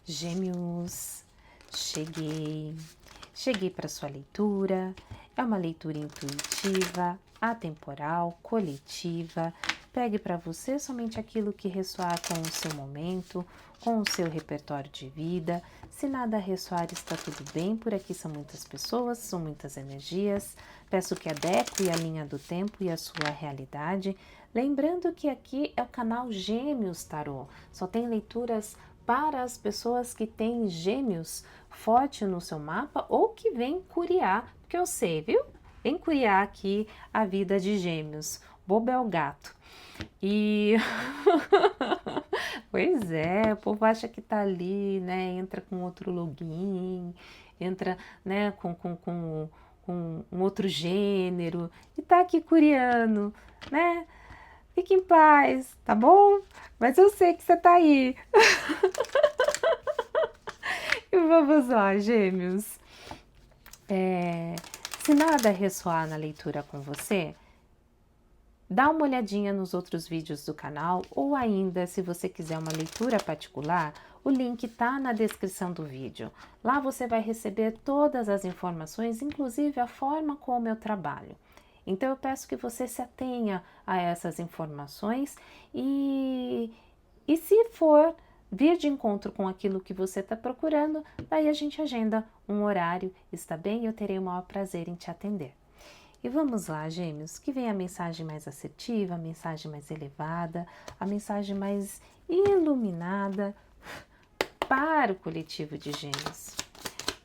Gêmeos, cheguei. Cheguei para sua leitura. É uma leitura intuitiva, atemporal, coletiva. Pegue para você somente aquilo que ressoar com o seu momento, com o seu repertório de vida. Se nada ressoar, está tudo bem. Por aqui são muitas pessoas, são muitas energias. Peço que adeque a linha do tempo e a sua realidade. Lembrando que aqui é o canal Gêmeos Tarô. Só tem leituras para as pessoas que têm gêmeos forte no seu mapa ou que vem curiar, porque eu sei, viu? Vem curiar aqui a vida de gêmeos. Bobo é o gato. E pois é, o povo acha que tá ali, né? Entra com outro login, entra, né, com um outro gênero e tá aqui curiando, né? Fique em paz, tá bom? Mas eu sei que você tá aí. E vamos lá, gêmeos. Se nada ressoar na leitura com você, dá uma olhadinha nos outros vídeos do canal ou ainda, se você quiser uma leitura particular, o link tá na descrição do vídeo. Lá você vai receber todas as informações, inclusive a forma como eu trabalho. Então eu peço que você se atenha a essas informações e se for vir de encontro com aquilo que você está procurando, daí a gente agenda um horário, está bem? Eu terei o maior prazer em te atender. E vamos lá, gêmeos, que vem a mensagem mais assertiva, a mensagem mais elevada, a mensagem mais iluminada para o coletivo de gêmeos.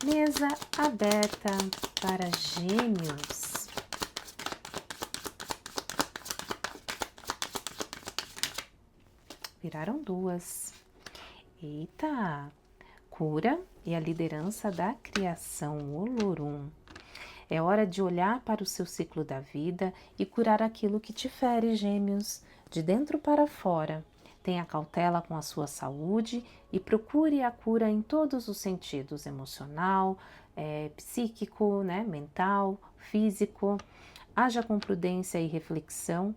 Mesa aberta para gêmeos. Viraram duas. Eita! Cura e a liderança da criação, Olorum. É hora de olhar para o seu ciclo da vida e curar aquilo que te fere, gêmeos, de dentro para fora. Tenha cautela com a sua saúde e procure a cura em todos os sentidos, emocional, psíquico, né, mental, físico. Haja com prudência e reflexão.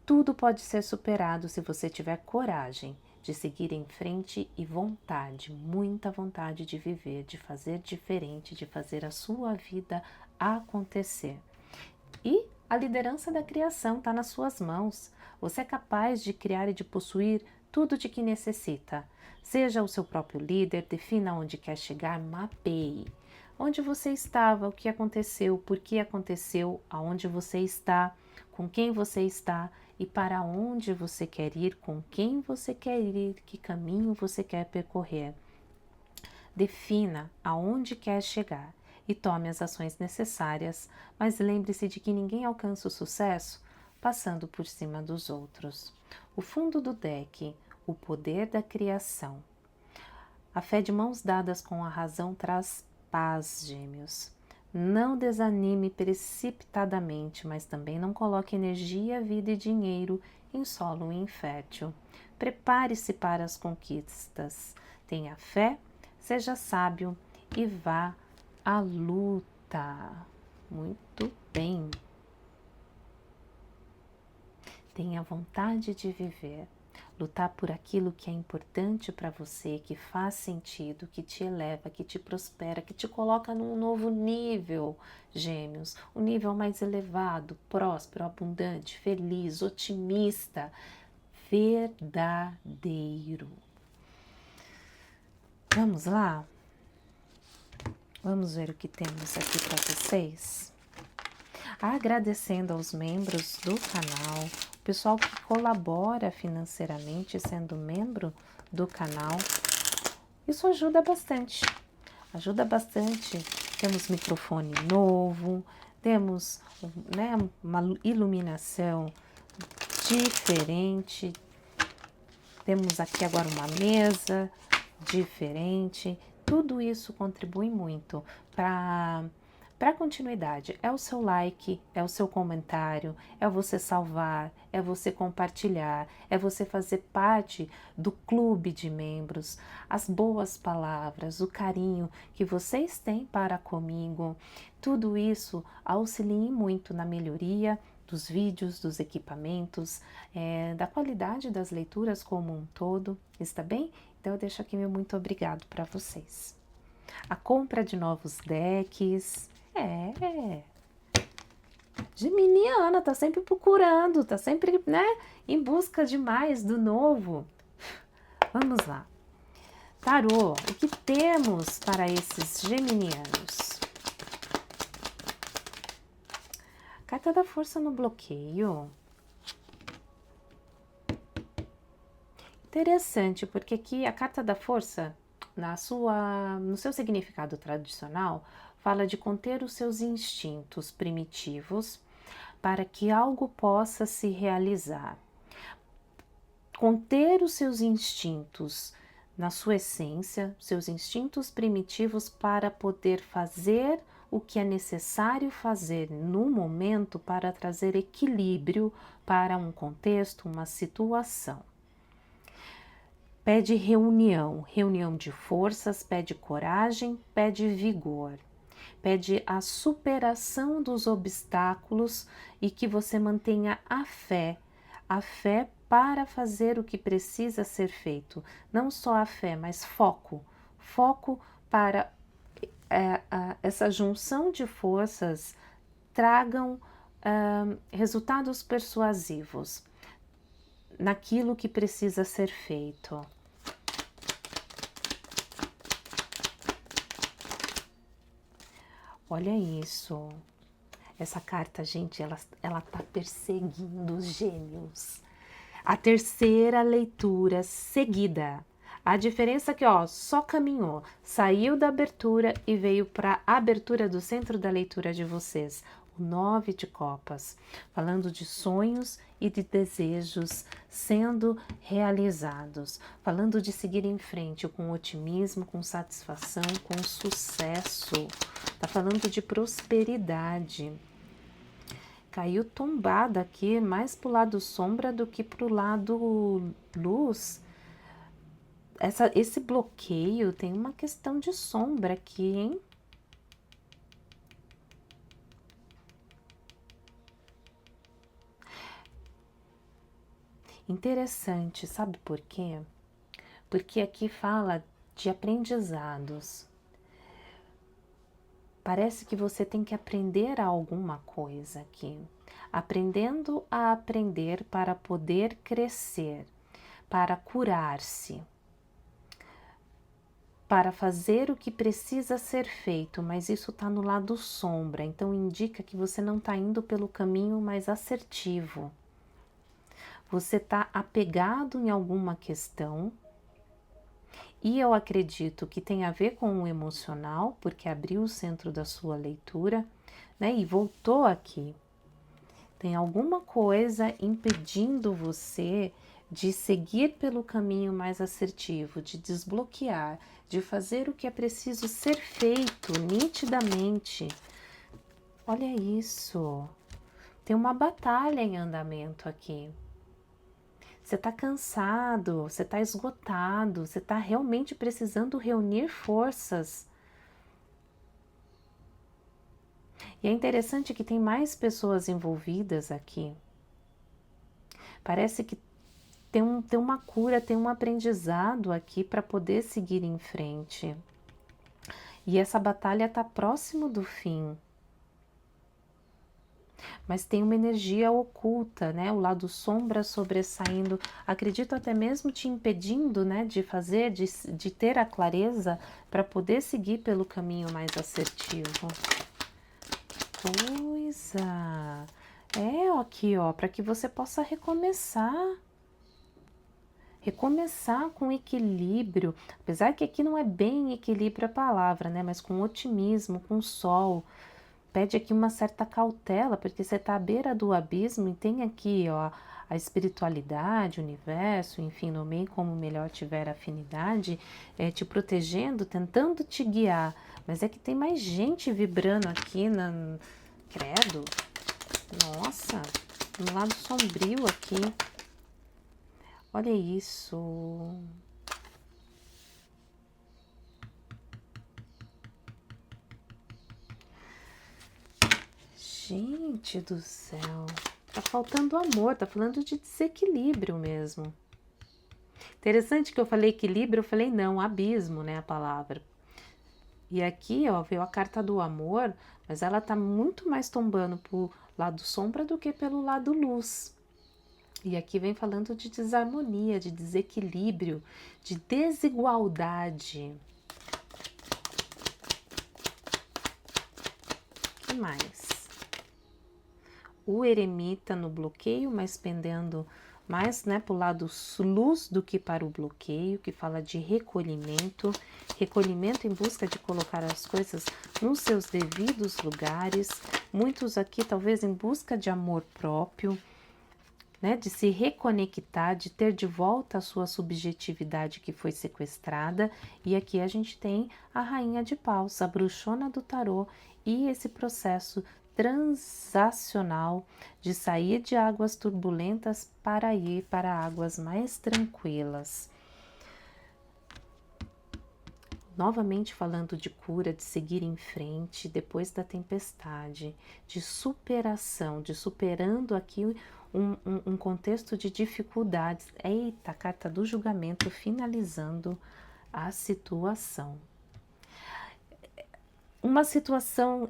Tudo pode ser superado se você tiver coragem de seguir em frente e vontade, muita vontade de viver, de fazer diferente, de fazer a sua vida acontecer. E a liderança da criação está nas suas mãos. Você é capaz de criar e de possuir tudo de que necessita. Seja o seu próprio líder, defina onde quer chegar, mapeie. Onde você estava, o que aconteceu, por que aconteceu, aonde você está, com quem você está e para onde você quer ir, com quem você quer ir, que caminho você quer percorrer. Defina aonde quer chegar e tome as ações necessárias, mas lembre-se de que ninguém alcança o sucesso passando por cima dos outros. O fundo do deck, o poder da criação. A fé de mãos dadas com a razão traz paz, gêmeos. Não desanime precipitadamente, mas também não coloque energia, vida e dinheiro em solo infértil. Prepare-se para as conquistas. Tenha fé, seja sábio e vá à luta. Muito bem. Tenha vontade de viver. Lutar por aquilo que é importante para você, que faz sentido, que te eleva, que te prospera, que te coloca num novo nível, gêmeos. Um nível mais elevado, próspero, abundante, feliz, otimista, verdadeiro. Vamos lá? Vamos ver o que temos aqui para vocês? Agradecendo aos membros do canal, o pessoal que colabora financeiramente sendo membro do canal. Isso ajuda bastante. Ajuda bastante. Temos microfone novo, temos, né, uma iluminação diferente. Temos aqui agora uma mesa diferente. Tudo isso contribui muito para a continuidade. É o seu like, é o seu comentário, é você salvar, é você compartilhar, é você fazer parte do clube de membros, as boas palavras, o carinho que vocês têm para comigo. Tudo isso auxilia muito na melhoria dos vídeos, dos equipamentos, da qualidade das leituras como um todo, está bem? Então eu deixo aqui meu muito obrigado para vocês. A compra de novos decks, Geminiana tá sempre procurando, tá sempre, né, em busca de mais do novo. Vamos lá. Tarô, o que temos para esses geminianos? Carta da força no bloqueio. Interessante, porque aqui a carta da força, no seu significado tradicional, fala de conter os seus instintos primitivos para que algo possa se realizar. Conter os seus instintos na sua essência, seus instintos primitivos para poder fazer o que é necessário fazer no momento para trazer equilíbrio para um contexto, uma situação. Pede reunião de forças, pede coragem, pede vigor. Pede a superação dos obstáculos e que você mantenha a fé para fazer o que precisa ser feito. Não só a fé, mas foco para essa junção de forças tragam resultados persuasivos naquilo que precisa ser feito. Olha isso. Essa carta, gente, ela tá perseguindo os gêmeos. A terceira leitura seguida. A diferença é que, ó, só caminhou, saiu da abertura e veio para a abertura do centro da leitura de vocês. O 9 de copas, falando de sonhos e de desejos sendo realizados, falando de seguir em frente com otimismo, com satisfação, com sucesso. Tá falando de prosperidade. Caiu tombada aqui, mais pro lado sombra do que pro lado luz. Esse bloqueio tem uma questão de sombra aqui, hein? Interessante, sabe por quê? Porque aqui fala de aprendizados. Parece que você tem que aprender alguma coisa aqui. Aprendendo a aprender para poder crescer, para curar-se, para fazer o que precisa ser feito, mas isso está no lado sombra, então indica que você não está indo pelo caminho mais assertivo. Você está apegado em alguma questão, e eu acredito que tem a ver com o emocional, porque abriu o centro da sua leitura, né? E voltou aqui. Tem alguma coisa impedindo você de seguir pelo caminho mais assertivo, de desbloquear, de fazer o que é preciso ser feito nitidamente. Olha isso. Tem uma batalha em andamento aqui. Você está cansado, você está esgotado, você está realmente precisando reunir forças. E é interessante que tem mais pessoas envolvidas aqui. Parece que tem uma cura, tem um aprendizado aqui para poder seguir em frente. E essa batalha está próximo do fim. Mas tem uma energia oculta, né? O lado sombra sobressaindo, acredito até mesmo te impedindo, né, de fazer, de ter a clareza para poder seguir pelo caminho mais assertivo. Coisa. Aqui, ó, para que você possa recomeçar. Recomeçar com equilíbrio, apesar que aqui não é bem equilíbrio a palavra, né? Mas com otimismo, com sol. Pede aqui uma certa cautela, porque você está à beira do abismo e tem aqui, ó, a espiritualidade, o universo, enfim, nomeie como melhor tiver afinidade, te protegendo, tentando te guiar. Mas é que tem mais gente vibrando aqui, credo, nossa, no lado sombrio aqui. Olha isso. Gente do céu, tá faltando amor, tá falando de desequilíbrio mesmo. Interessante que eu falei equilíbrio, eu falei não, abismo, né, a palavra. E aqui, ó, veio a carta do amor, mas ela tá muito mais tombando pro lado sombra do que pelo lado luz. E aqui vem falando de desarmonia, de desequilíbrio, de desigualdade. O que mais? O eremita no bloqueio, mas pendendo mais, né, para o lado luz do que para o bloqueio, que fala de recolhimento, recolhimento em busca de colocar as coisas nos seus devidos lugares, muitos aqui talvez em busca de amor próprio, né, de se reconectar, de ter de volta a sua subjetividade que foi sequestrada. E aqui a gente tem a Rainha de Paus, a bruxona do tarô, e esse processo transacional de sair de águas turbulentas para ir para águas mais tranquilas. Novamente falando de cura, de seguir em frente depois da tempestade, de superação, de superando aqui um contexto de dificuldades. Eita, a carta do julgamento finalizando a situação. Uma situação,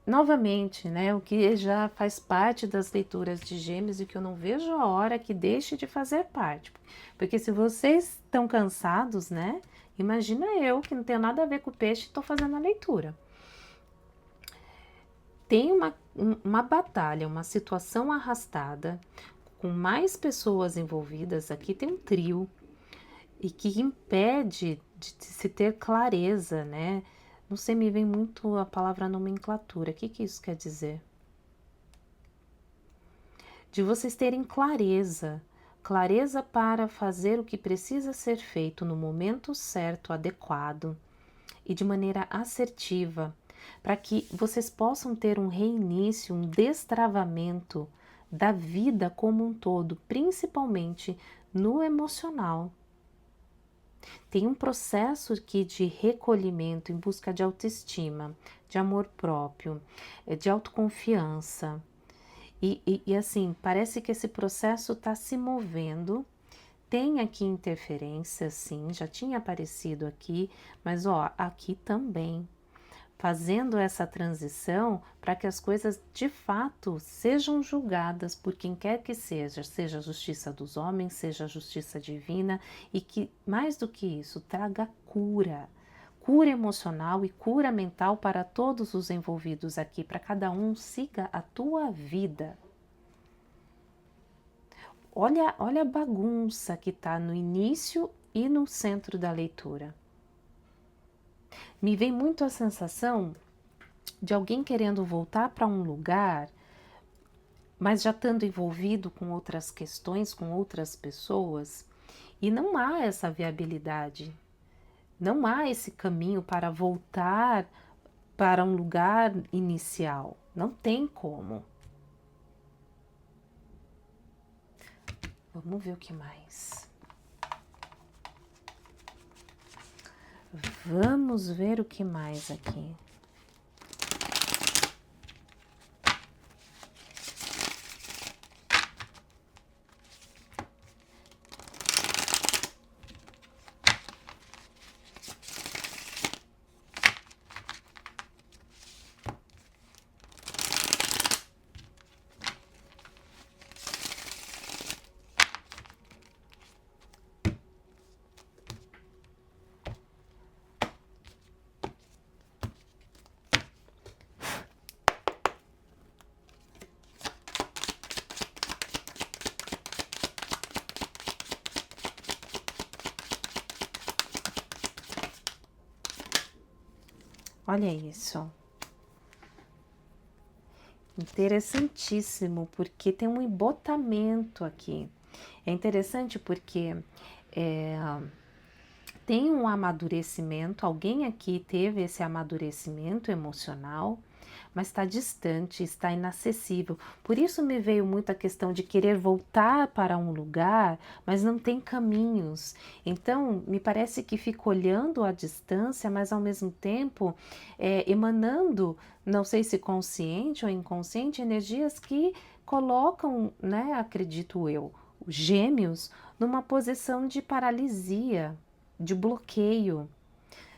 novamente, né, o que já faz parte das leituras de Gêmeos e que eu não vejo a hora que deixe de fazer parte. Porque se vocês estão cansados, né, imagina eu que não tenho nada a ver com o peixe e estou fazendo a leitura. Tem uma batalha, uma situação arrastada, com mais pessoas envolvidas. Aqui tem um trio, e que impede de se ter clareza, né? Não sei, me vem muito a palavra nomenclatura. O que isso quer dizer? De vocês terem clareza, clareza para fazer o que precisa ser feito no momento certo, adequado e de maneira assertiva, para que vocês possam ter um reinício, um destravamento da vida como um todo, principalmente no emocional. Tem um processo aqui de recolhimento em busca de autoestima, de amor próprio, de autoconfiança. E assim, parece que esse processo está se movendo. Tem aqui interferência, sim, já tinha aparecido aqui, mas ó, aqui também, fazendo essa transição para que as coisas de fato sejam julgadas por quem quer que seja a justiça dos homens, seja a justiça divina, e que, mais do que isso, traga cura, cura emocional e cura mental para todos os envolvidos aqui, para cada um siga a tua vida. Olha a bagunça que está no início e no centro da leitura. Me vem muito a sensação de alguém querendo voltar para um lugar, mas já estando envolvido com outras questões, com outras pessoas, e não há essa viabilidade, não há esse caminho para voltar para um lugar inicial, não tem como. Vamos ver o que mais. Vamos ver o que mais aqui. Olha isso. Interessantíssimo, porque tem um embotamento aqui. É interessante porque tem um amadurecimento, alguém aqui teve esse amadurecimento emocional, mas está distante, está inacessível. Por isso me veio muito a questão de querer voltar para um lugar, mas não tem caminhos. Então, me parece que fica olhando à distância, mas ao mesmo tempo emanando, não sei se consciente ou inconsciente, energias que colocam, né, acredito eu, os gêmeos numa posição de paralisia, de bloqueio.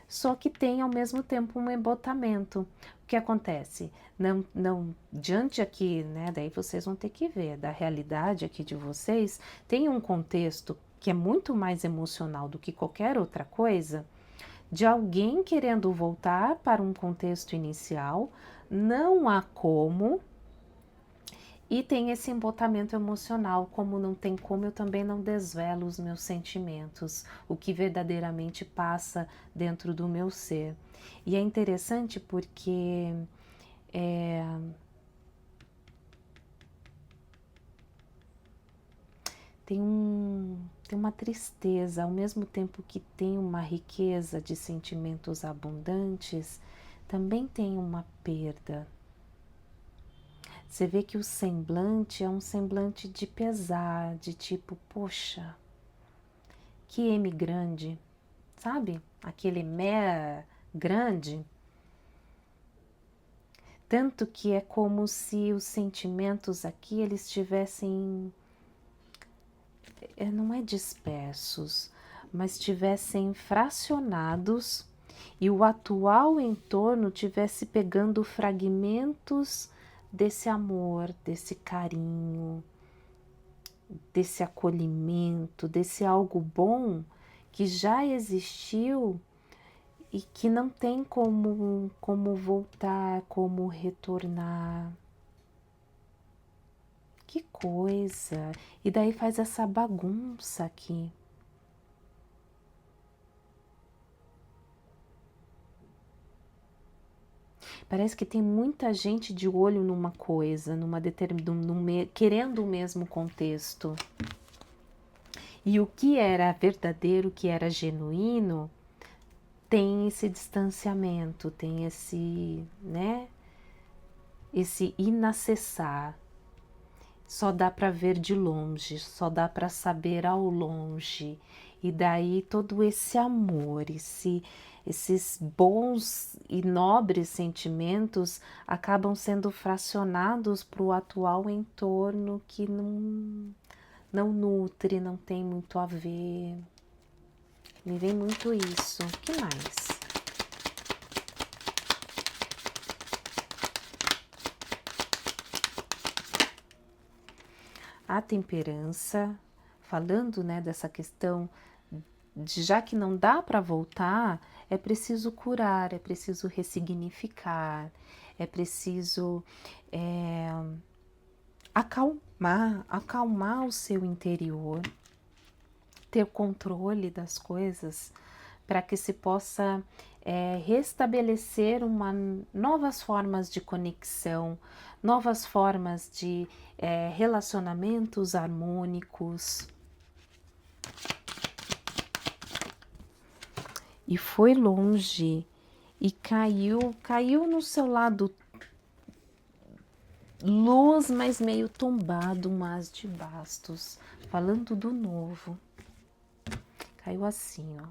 Só que tem ao mesmo tempo um embotamento. O que acontece? Não, diante aqui, né? Daí vocês vão ter que ver da realidade aqui de vocês, tem um contexto que é muito mais emocional do que qualquer outra coisa, de alguém querendo voltar para um contexto inicial, não há como, e tem esse embotamento emocional, como não tem como, eu também não desvelo os meus sentimentos, o que verdadeiramente passa dentro do meu ser. E é interessante porque tem uma tristeza, ao mesmo tempo que tem uma riqueza de sentimentos abundantes, também tem uma perda. Você vê que o semblante é um semblante de pesar, de tipo, poxa, que M grande, sabe? Aquele mé grande. Tanto que é como se os sentimentos aqui, eles tivessem, não é dispersos, mas tivessem fracionados e o atual entorno tivesse pegando fragmentos desse amor, desse carinho, desse acolhimento, desse algo bom que já existiu e que não tem como voltar, como retornar. Que coisa! E daí faz essa bagunça aqui. Parece que tem muita gente de olho numa coisa, querendo o mesmo contexto. E o que era verdadeiro, o que era genuíno, tem esse distanciamento, tem esse, né? Esse inacessar. Só dá para ver de longe, só dá para saber ao longe. E daí todo esse amor, esses bons e nobres sentimentos acabam sendo fracionados para o atual entorno que não nutre, não tem muito a ver. Me vem muito isso. O que mais? A temperança, falando, né, dessa questão de já que não dá para voltar, é preciso curar, é preciso ressignificar, é preciso acalmar o seu interior, ter controle das coisas para que se possa restabelecer novas formas de conexão, novas formas de relacionamentos harmônicos. E foi longe e caiu no seu lado luz, mas meio tombado, mas de bastos, falando do novo. Caiu assim, ó,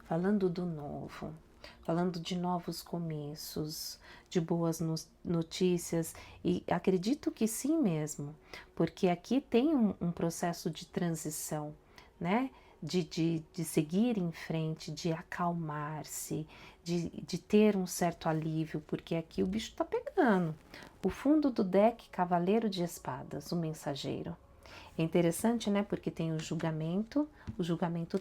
falando do novo, falando de novos começos, de boas notícias, e acredito que sim mesmo, porque aqui tem um processo de transição, né? De seguir em frente, de acalmar-se, de ter um certo alívio, porque aqui o bicho tá pegando. O fundo do deck, Cavaleiro de Espadas, o mensageiro. É interessante, né? Porque tem o julgamento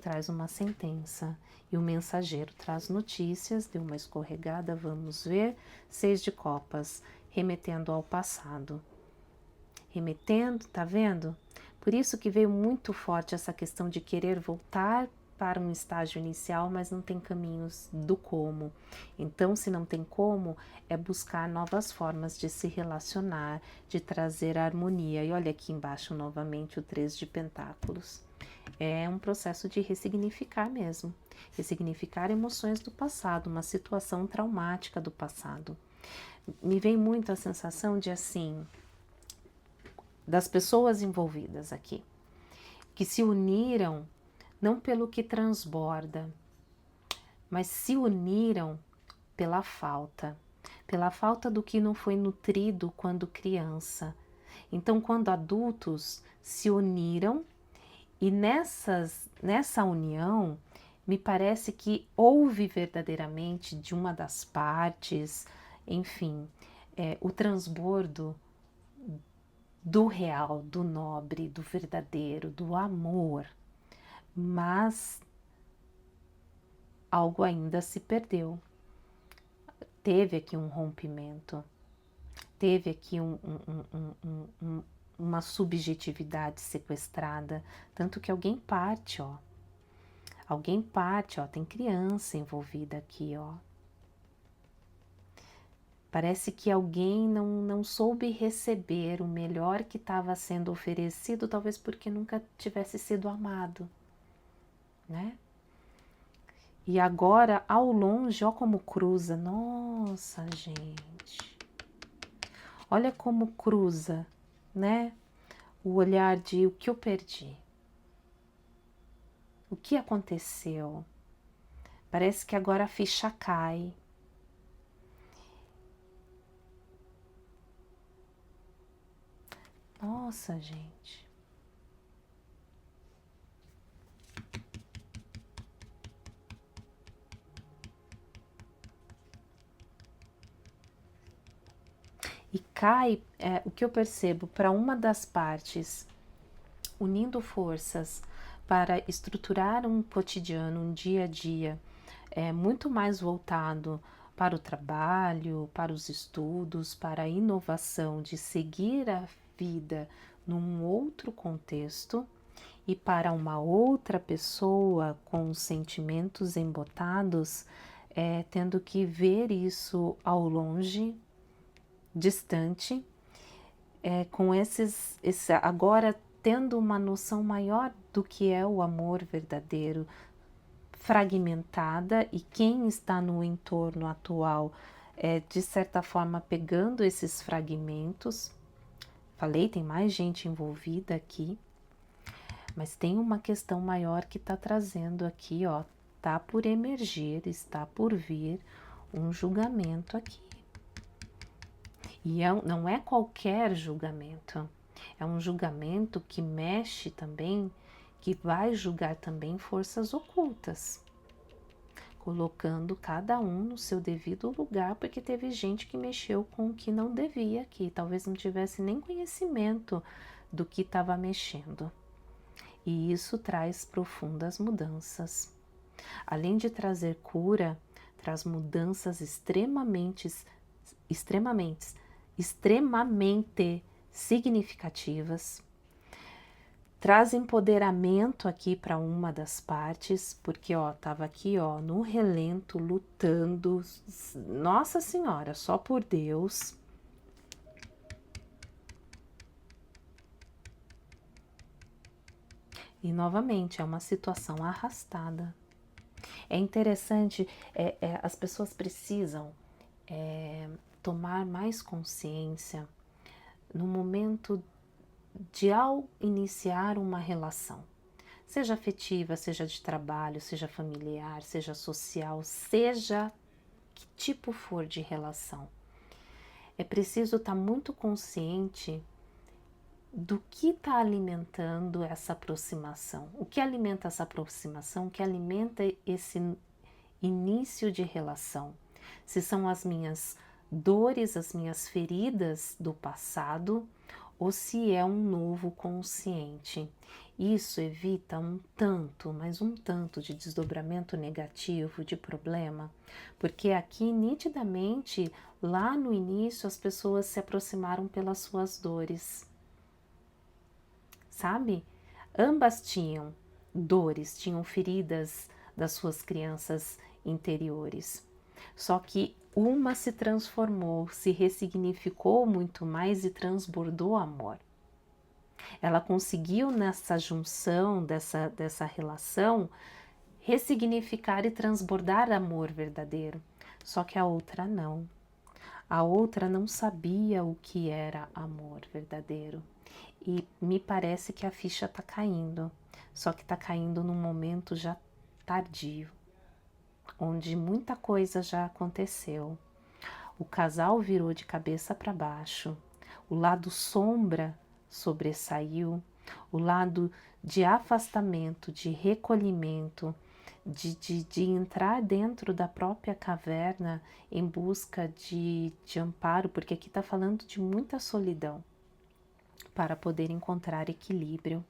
traz uma sentença, e o mensageiro traz notícias, deu uma escorregada, vamos ver, 6 de copas, remetendo ao passado. Remetendo, tá vendo? Por isso que veio muito forte essa questão de querer voltar para um estágio inicial, mas não tem caminhos do como. Então, se não tem como, é buscar novas formas de se relacionar, de trazer harmonia. E olha aqui embaixo novamente o 3 de Pentáculos. É um processo de ressignificar mesmo. Ressignificar emoções do passado, uma situação traumática do passado. Me vem muito a sensação de assim, das pessoas envolvidas aqui, que se uniram não pelo que transborda, mas se uniram pela falta do que não foi nutrido quando criança. Então, quando adultos se uniram E nessa união, me parece que houve verdadeiramente de uma das partes, enfim, o transbordo do real, do nobre, do verdadeiro, do amor, mas algo ainda se perdeu. Teve aqui um rompimento, teve aqui uma subjetividade sequestrada, tanto que alguém parte, ó. Alguém parte, ó, tem criança envolvida aqui, ó. Parece que alguém não soube receber o melhor que estava sendo oferecido, talvez porque nunca tivesse sido amado, né? E agora, ao longe, ó como cruza. Nossa, gente. Olha como cruza, né? O olhar de o que eu perdi. O que aconteceu? Parece que agora a ficha cai. Nossa, gente. E cai, o que eu percebo, para uma das partes, unindo forças para estruturar um cotidiano, um dia a dia, muito mais voltado para o trabalho, para os estudos, para a inovação, de seguir a vida num outro contexto, e para uma outra pessoa com os sentimentos embotados, tendo que ver isso ao longe, distante, com agora tendo uma noção maior do que é o amor verdadeiro, fragmentada, e quem está no entorno atual de certa forma pegando esses fragmentos. Falei, tem mais gente envolvida aqui, mas tem uma questão maior que está trazendo aqui, ó, tá por emergir, está por vir um julgamento aqui. E não é qualquer julgamento, é um julgamento que mexe também, que vai julgar também forças ocultas, colocando cada um no seu devido lugar, porque teve gente que mexeu com o que não devia aqui, talvez não tivesse nem conhecimento do que estava mexendo. E isso traz profundas mudanças. Além de trazer cura, traz mudanças extremamente significativas. Traz empoderamento aqui para uma das partes, porque ó, tava aqui ó, no relento, lutando, Nossa Senhora, só por Deus. E novamente é uma situação arrastada. É interessante, as pessoas precisam tomar mais consciência no momento de ao iniciar uma relação, seja afetiva, seja de trabalho, seja familiar, seja social, seja que tipo for de relação. É preciso estar muito consciente do que está alimentando essa aproximação. O que alimenta essa aproximação? O que alimenta esse início de relação? Se são as minhas dores, as minhas feridas do passado, ou se é um novo consciente. Isso evita um tanto, mas um tanto de desdobramento negativo, de problema, porque aqui nitidamente, lá no início, as pessoas se aproximaram pelas suas dores, sabe? Ambas tinham dores, tinham feridas das suas crianças interiores. Só que uma se transformou, se ressignificou muito mais e transbordou amor. Ela conseguiu nessa junção, dessa relação, ressignificar e transbordar amor verdadeiro. Só que a outra não. A outra não sabia o que era amor verdadeiro. E me parece que a ficha está caindo. Só que está caindo num momento já tardio, onde muita coisa já aconteceu. O casal virou de cabeça para baixo. O lado sombra sobressaiu, o lado de afastamento, de recolhimento, de entrar dentro da própria caverna em busca de amparo, porque aqui está falando de muita solidão, para poder encontrar equilíbrio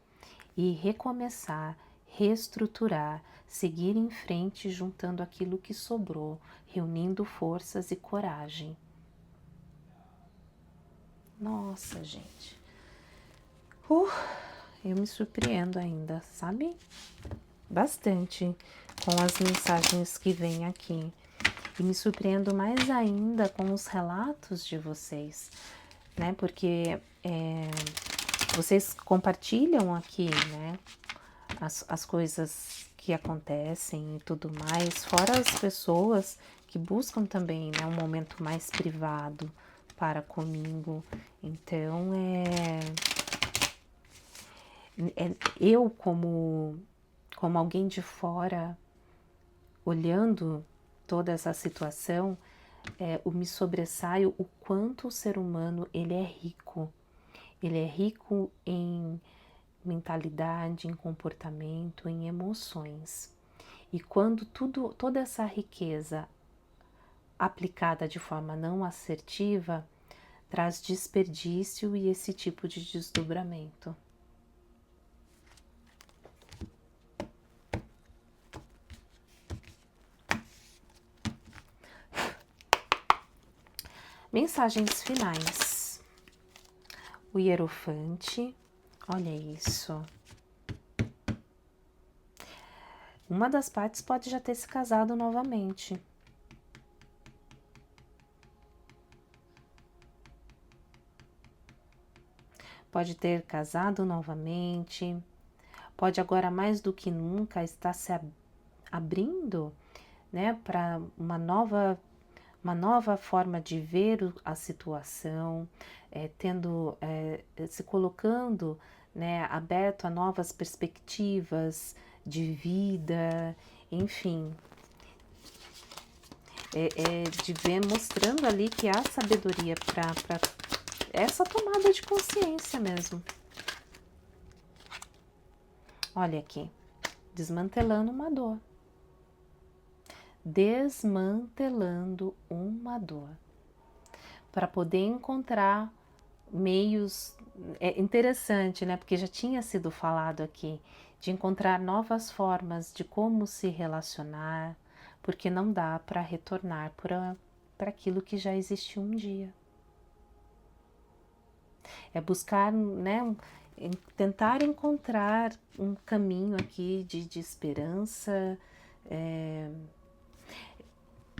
e recomeçar, reestruturar, seguir em frente, juntando aquilo que sobrou, reunindo forças e coragem. Nossa, gente. Eu me surpreendo ainda, sabe? Bastante com as mensagens que vêm aqui. E me surpreendo mais ainda com os relatos de vocês, né? Porque vocês compartilham aqui, né? As coisas que acontecem e tudo mais, fora as pessoas que buscam também, né, um momento mais privado para comigo. Então, eu como alguém de fora, olhando toda essa situação, eu me sobressaio o quanto o ser humano ele é rico. Ele é rico em mentalidade, em comportamento, em emoções. E quando toda essa riqueza aplicada de forma não assertiva traz desperdício e esse tipo de desdobramento. Mensagens finais. O Hierofante, olha isso. Uma das partes pode já ter se casado novamente. Pode ter casado novamente. Pode agora mais do que nunca estar se abrindo, né, para uma nova forma de ver a situação, se colocando, né, aberto a novas perspectivas de vida, enfim, de ver, mostrando ali que há sabedoria para essa tomada de consciência mesmo. Olha aqui, desmantelando uma dor. Desmantelando uma dor, para poder encontrar meios. É interessante, né? Porque já tinha sido falado aqui de encontrar novas formas de como se relacionar, porque não dá para retornar para aquilo que já existiu um dia. É buscar, né? Tentar encontrar um caminho aqui de esperança.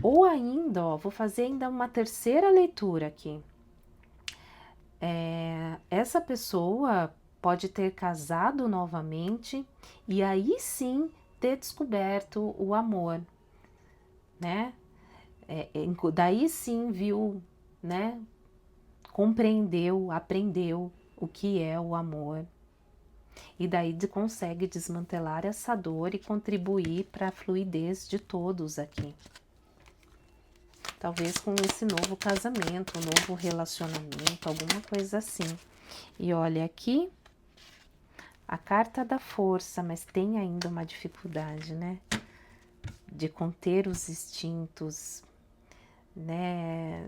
Ou ainda, ó, vou fazer ainda uma terceira leitura aqui. Essa pessoa pode ter casado novamente e aí sim ter descoberto o amor, né? Daí sim viu, né? Compreendeu, aprendeu o que é o amor. E daí consegue desmantelar essa dor e contribuir para a fluidez de todos aqui. Talvez com esse novo casamento, um novo relacionamento, alguma coisa assim. E olha aqui, a carta da força, mas tem ainda uma dificuldade, né? De conter os instintos, né?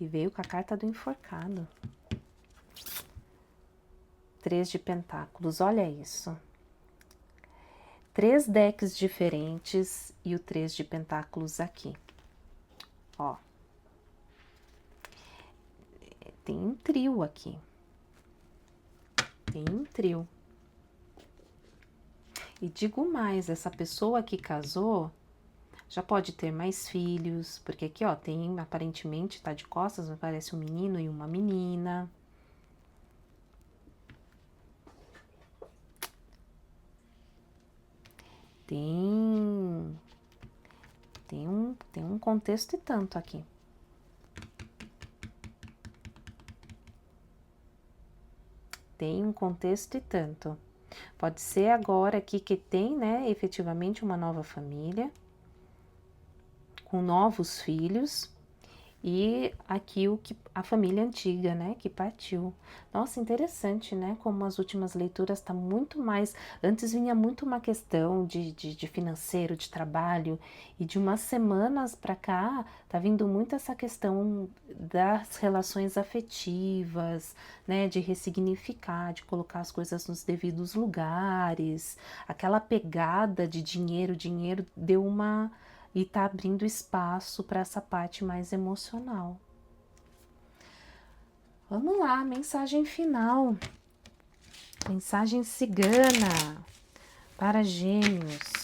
E veio com a carta do enforcado. 3 de pentáculos, olha isso. 3 decks diferentes e o 3 de pentáculos aqui. Ó. Tem um trio aqui. Tem um trio. E digo mais, essa pessoa que casou já pode ter mais filhos, porque aqui, ó, tem, aparentemente, tá de costas, me parece um menino e uma menina. Tem um contexto e tanto aqui. Tem um contexto e tanto. Pode ser agora aqui que tem, né, efetivamente uma nova família, com novos filhos, e aqui o que a família antiga, né, que partiu. Nossa, interessante, né, como as últimas leituras tá muito mais, antes vinha muito uma questão de financeiro, de trabalho, e de umas semanas para cá tá vindo muito essa questão das relações afetivas, né, de ressignificar, de colocar as coisas nos devidos lugares, aquela pegada de dinheiro, dinheiro deu uma, e tá abrindo espaço para essa parte mais emocional. Vamos lá, mensagem final. Mensagem cigana para Gêmeos.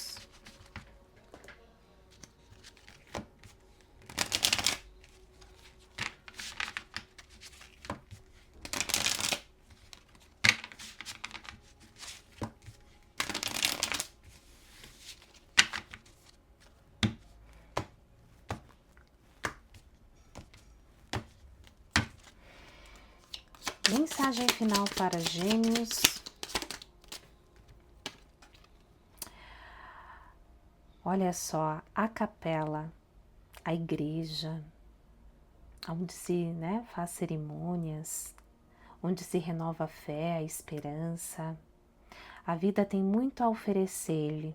Mensagem final para Gêmeos. Olha só, a capela, a igreja, onde se, né, faz cerimônias, onde se renova a fé, a esperança. A vida tem muito a oferecer-lhe.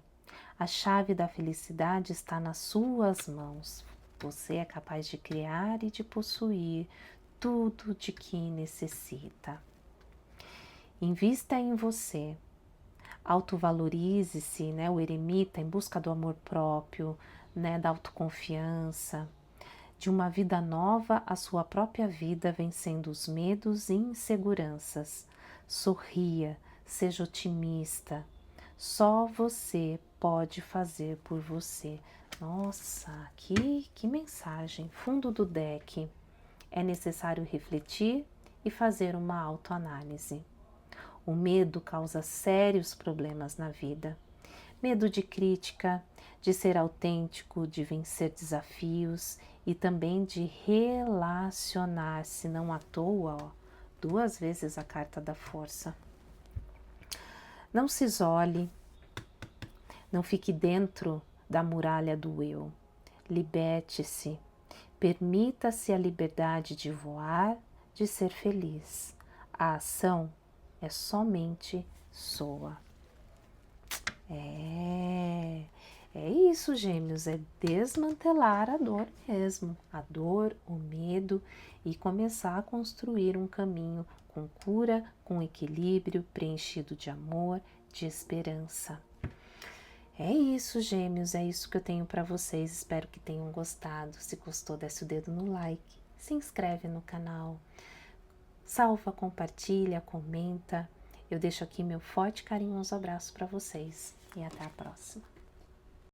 A chave da felicidade está nas suas mãos. Você é capaz de criar e de possuir tudo de que necessita. Invista em você. Autovalorize-se, né, o eremita em busca do amor próprio, né, da autoconfiança, de uma vida nova, a sua própria vida, vencendo os medos e inseguranças. Sorria, seja otimista. Só você pode fazer por você. Nossa, que mensagem! Fundo do deck. É necessário refletir e fazer uma autoanálise. O medo causa sérios problemas na vida. Medo de crítica, de ser autêntico, de vencer desafios e também de relacionar-se, não à toa, ó, 2 vezes a carta da força. Não se isole, não fique dentro da muralha do eu. Liberte-se, permita-se a liberdade de voar, de ser feliz. A ação é somente sua. É isso, Gêmeos, é desmantelar a dor mesmo, a dor, o medo e começar a construir um caminho com cura, com equilíbrio, preenchido de amor, de esperança. É isso, Gêmeos, é isso que eu tenho para vocês, espero que tenham gostado. Se gostou, desce o dedo no like, se inscreve no canal, salva, compartilha, comenta. Eu deixo aqui meu forte e carinhoso abraço para vocês e até a próxima.